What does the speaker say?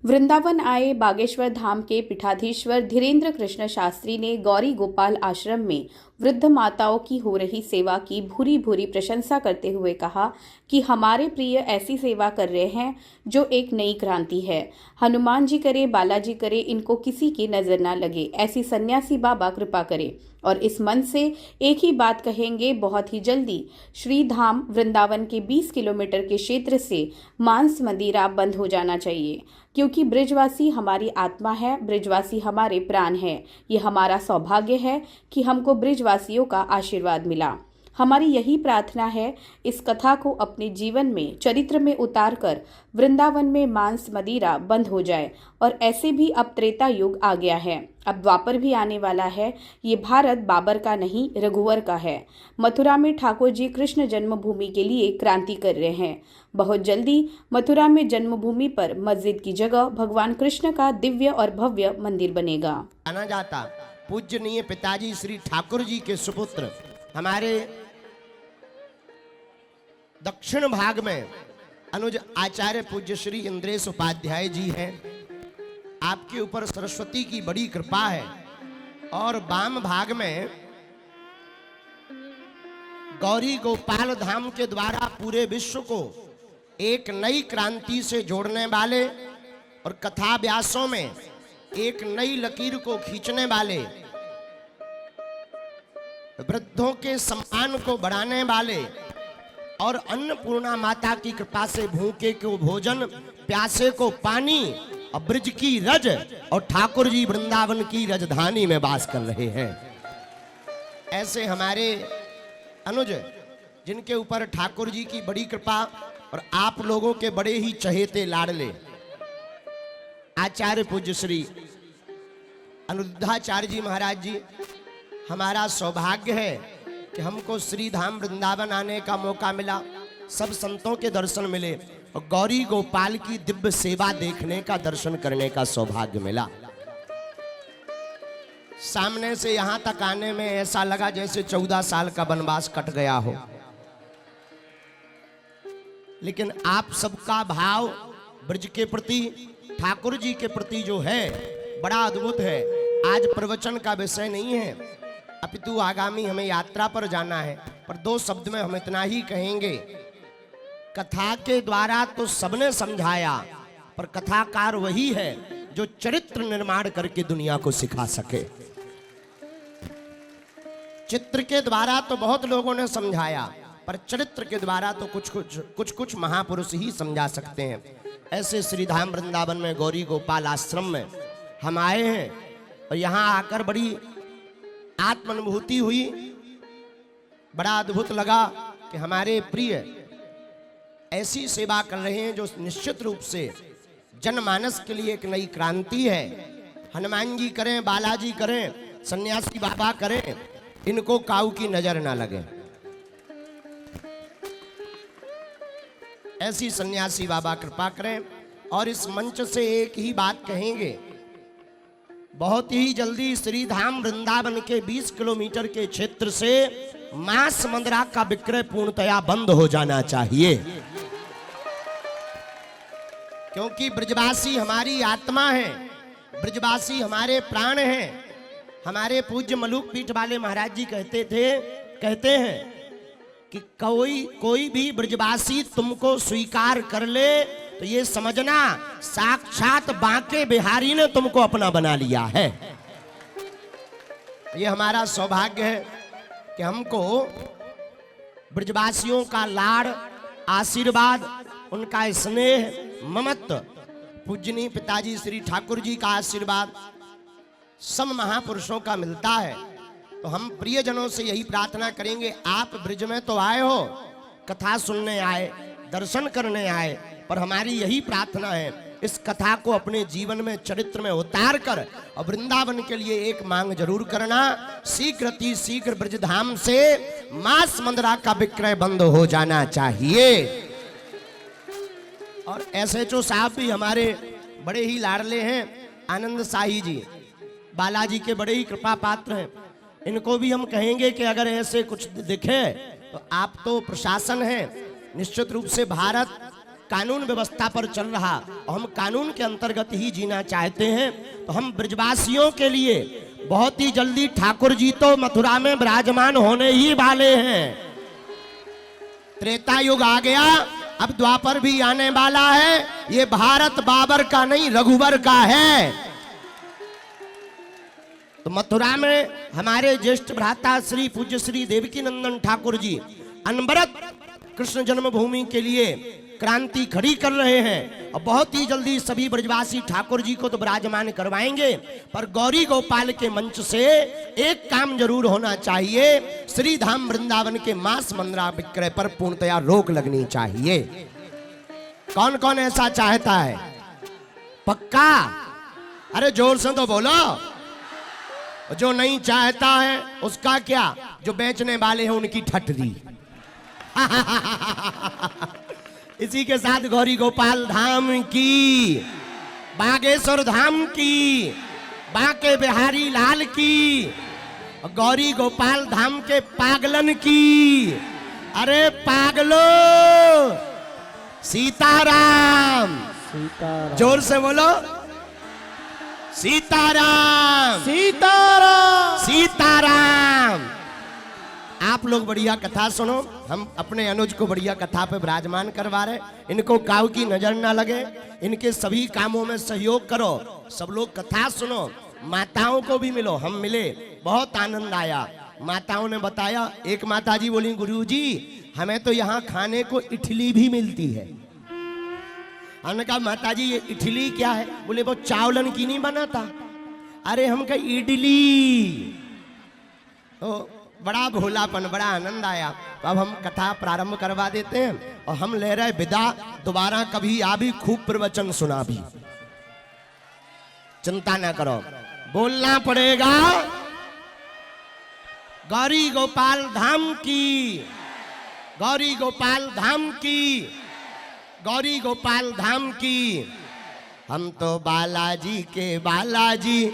वृंदावन आए बागेश्वर धाम के पीठाधीश्वर धीरेन्द्र कृष्ण शास्त्री ने गौरी गोपाल आश्रम में वृद्ध माताओं की हो रही सेवा की भूरी भूरी प्रशंसा करते हुए कहा कि हमारे प्रिय ऐसी सेवा कर रहे हैं जो एक नई क्रांति है। हनुमान जी करे, बालाजी करे, इनको किसी की नजर ना लगे, ऐसी सन्यासी बाबा कृपा करे। और इस मन से एक ही बात कहेंगे, बहुत ही जल्दी श्री धाम वृंदावन के 20 किलोमीटर के क्षेत्र से मांस मदिरा बंद हो जाना चाहिए, क्योंकि ब्रिजवासी हमारी आत्मा है, ब्रिजवासी हमारे प्राण है। ये हमारा सौभाग्य है कि हमको ब्रिजवासियों का आशीर्वाद मिला। हमारी यही प्रार्थना है, इस कथा को अपने जीवन में, चरित्र में उतार कर वृंदावन में मांस मदिरा बंद हो जाए। और ऐसे भी अब त्रेता युग आ गया है, अब द्वापर भी आने वाला है। ये भारत बाबर का नहीं, रघुवर का है। मथुरा में ठाकुर जी कृष्ण जन्मभूमि के लिए क्रांति कर रहे हैं। बहुत जल्दी मथुरा में जन्मभूमि पर मस्जिद की जगह भगवान कृष्ण का दिव्य और भव्य मंदिर बनेगा। जाना जाता पूजनीय पिताजी श्री ठाकुर जी के सुपुत्र हमारे दक्षिण भाग में अनुज आचार्य पूज्य श्री इंद्रेश उपाध्याय जी हैं। आपके ऊपर सरस्वती की बड़ी कृपा है। और वाम भाग में गौरी गोपाल धाम के द्वारा पूरे विश्व को एक नई क्रांति से जोड़ने वाले और कथा व्यासों में एक नई लकीर को खींचने वाले, वृद्धों के सम्मान को बढ़ाने वाले और अन्नपूर्णा माता की कृपा से भूखे को भोजन, प्यासे को पानी और ब्रज की रज और ठाकुर जी वृंदावन की राजधानी में वास कर रहे हैं। ऐसे हमारे अनुज जिनके ऊपर ठाकुर जी की बड़ी कृपा और आप लोगों के बड़े ही चहेते लाडले आचार्य पूज्य श्री अनिरुद्धाचार्य जी महाराज जी, हमारा सौभाग्य है कि हमको श्री धाम वृंदावन आने का मौका मिला, सब संतों के दर्शन मिले और गौरी गोपाल की दिव्य सेवा देखने का, दर्शन करने का सौभाग्य मिला। सामने से यहां तक आने में ऐसा लगा जैसे 14 साल का वनवास कट गया हो। लेकिन आप सबका भाव ब्रज के प्रति, ठाकुर जी के प्रति जो है बड़ा अद्भुत है। आज प्रवचन का विषय नहीं है, अपितु आगामी हमें यात्रा पर जाना है। पर 2 शब्द में हम इतना ही कहेंगे, कथा के द्वारा तो सबने समझाया, पर कथाकार वही है जो चरित्र निर्माण करके दुनिया को सिखा सके। चित्र के द्वारा तो बहुत लोगों ने समझाया, पर चरित्र के द्वारा तो कुछ महापुरुष ही समझा सकते हैं। ऐसे श्री धाम वृंदावन में गौरी गोपाल आश्रम में हम आए हैं और यहाँ आकर बड़ी आत्मानुभूति हुई। बड़ा अद्भुत लगा कि हमारे प्रिय ऐसी सेवा कर रहे हैं जो निश्चित रूप से जनमानस के लिए एक नई क्रांति है। हनुमान जी करें, बालाजी करें, सन्यासी बाबा करें, इनको काऊ की नजर ना लगे। ऐसी सन्यासी बाबा कृपा करें। और इस मंच से एक ही बात कहेंगे, बहुत ही जल्दी श्री धाम वृंदावन के 20 किलोमीटर के क्षेत्र से मांस मदिरा का विक्रय पूर्णतया बंद हो जाना चाहिए, क्योंकि ब्रजवासी हमारी आत्मा है, ब्रजवासी हमारे प्राण हैं। हमारे पूज्य मलूक पीठ वाले महाराज जी कहते हैं कि कोई भी ब्रजवासी तुमको स्वीकार कर ले तो ये समझना साक्षात बांके बिहारी ने तुमको अपना बना लिया है। ये हमारा सौभाग्य है कि हमको ब्रजवासियों का लाड़, आशीर्वाद, उनका स्नेह, ममत्व, पूजनीय पिताजी श्री ठाकुर जी का आशीर्वाद सब महापुरुषों का मिलता है। तो हम प्रियजनों से यही प्रार्थना करेंगे, आप ब्रज में तो आए हो, कथा सुनने आए, दर्शन करने आए, पर हमारी यही प्रार्थना है, इस कथा को अपने जीवन में, चरित्र में उतार कर और वृंदावन के लिए एक मांग जरूर करना, शीघ्र ब्रजधाम से मांस मदिरा का विक्रय बंद हो जाना चाहिए। और एसएचओ साहब भी हमारे बड़े ही लाडले हैं, आनंद शाही जी बालाजी के बड़े ही कृपा पात्र हैं। इनको भी हम कहेंगे कि अगर ऐसे कुछ दिखे तो आप तो प्रशासन है, निश्चित रूप से भारत कानून व्यवस्था पर चल रहा और हम कानून के अंतर्गत ही जीना चाहते हैं, तो हम ब्रजवासियों के लिए बहुत ही जल्दी ठाकुर जी तो मथुरा में विराजमान होने ही वाले हैं। त्रेता युग आ गया, अब द्वापर भी आने वाला है। ये भारत बाबर का नहीं, रघुवर का है। तो मथुरा में हमारे ज्येष्ठ भ्राता श्री पूज्य श्री देवकी नंदन ठाकुर जी अनवरत कृष्ण जन्मभूमि के लिए क्रांति खड़ी कर रहे हैं और बहुत ही जल्दी सभी ब्रजवासी ठाकुर जी को तो विराजमान करवाएंगे। पर गौरी गोपाल के मंच से एक काम जरूर होना चाहिए, श्री धाम वृंदावन के मांस मंद्रा विक्रय पर पूर्णतया रोक लगनी चाहिए। कौन कौन ऐसा चाहता है? पक्का? अरे जोर से तो बोलो। जो नहीं चाहता है उसका क्या? जो बेचने वाले हैं उनकी ठठरी। इसी के साथ गौरी गोपाल धाम की, बागेश्वर धाम की, बांके बिहारी लाल की, गौरी गोपाल धाम के पागलन की। अरे पागलो, सीताराम। सीताराम जोर से बोलो। सीताराम सीताराम सीताराम। आप लोग बढ़िया कथा सुनो, हम अपने अनुज को बढ़िया कथा पे विराजमान करवा रहे। इनको काऊ की नजर ना लगे, इनके सभी कामों में सहयोग करो। सब लोग कथा सुनो, माताओं को भी मिलो। हम मिले, बहुत आनंद आया। माताओं ने बताया, एक माता जी बोली, गुरुजी हमें तो यहाँ खाने को इडली भी मिलती है। हमने कहा माता जी ये इडली क्या है? बोले वो चावलन की नहीं बनाता। अरे हम कहा इडली। तो बड़ा भोलापन, बड़ा आनंद आया। तो अब हम कथा प्रारंभ करवा देते हैं और हम ले रहे विदा। दोबारा कभी आ भी खूब प्रवचन सुना भी, चिंता ना करो, बोलना पड़ेगा। गौरी गोपाल धाम की, गौरी गोपाल धाम की, गौरी गोपाल धाम की। हम तो बालाजी के बालाजी